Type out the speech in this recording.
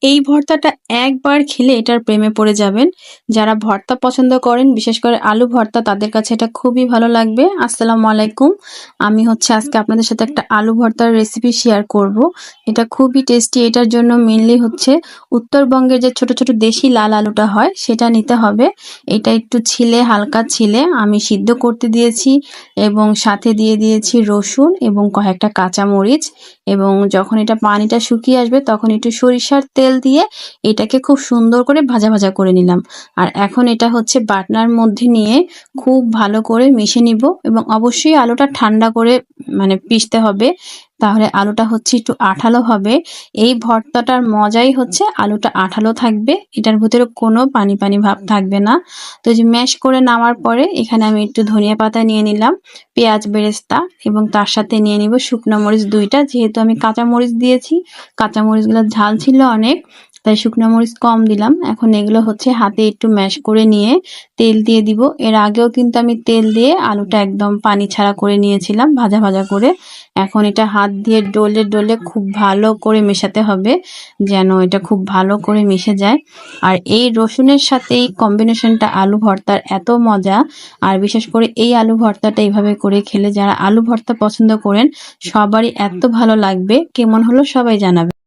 এই ভর্তাটা একবার খেলে এটার প্রেমে পড়ে যাবেন। যারা ভর্তা পছন্দ করেন, বিশেষ করে আলু ভর্তা, তাদের কাছে এটা খুবই ভালো লাগবে। আসসালামু আলাইকুম। আমি আজকে আপনাদের সাথে একটা আলু ভর্তার রেসিপি শেয়ার করব। এটা খুবই টেস্টি। এটার জন্য মেইনলি উত্তরবঙ্গের যে ছোট ছোট দেশি লাল আলুটা হয় সেটা নিতে হবে। এটা একটু হালকা ছিলে আমি সিদ্ধ করতে দিয়েছি এবং সাথে দিয়ে দিয়েছি রসুন এবং কয়েকটা কাঁচামরিচ। এবং যখন এটা পানিটা শুকিয়ে আসবে তখন একটু সরিষার তেল দিয়ে এটাকে খুব সুন্দর করে ভাজা ভাজা করে নিলাম। আর এখন এটা বাটনার মধ্যে নিয়ে খুব ভালো করে মিশে নিব এবং অবশ্যই আলুটা ঠান্ডা করে পিষতে হবে, তাহলে আলুটা একটু আঠালো হবে। এই ভর্তাটার মজাই আলুটা আঠালো থাকবে, এটার ভিতরে কোনো পানি পানি ভাব থাকবে না। তো যে ম্যাশ করে নামার পরে এখানে আমি একটু ধনিয়া পাতা নিয়ে নিলাম, পেঁয়াজ বেরেস্তা এবং তার সাথে নিয়ে নিব শুকনো মরিচ দুইটা। যেহেতু আমি কাঁচা মরিচ দিয়েছি, কাঁচা মরিচগুলো ঝাল ছিল অনেক, তাই শুকনো মরিচ কম দিলাম। এখন এগুলো হাতে একটু ম্যাশ করে নিয়ে তেল দিয়ে দিব। এর আগেও কিন্তু আমি তেল দিয়ে আলুটা একদম পানি ছাড়া করে নিয়েছিলাম ভাজা ভাজা করে। এখন এটা হাত দিয়ে ডলে ডলে খুব ভালো করে মেশাতে হবে, যেন এটা খুব ভালো করে মিশে যায়। আর এই রসুনের সাথে এই কম্বিনেশনটা আলু ভর্তার এত মজা। আর বিশেষ করে এই আলু ভর্তাটা এইভাবে করে খেলে যারা আলু ভর্তা পছন্দ করেন সবারই এত ভালো লাগবে। কেমন হলো সবাই জানাবে।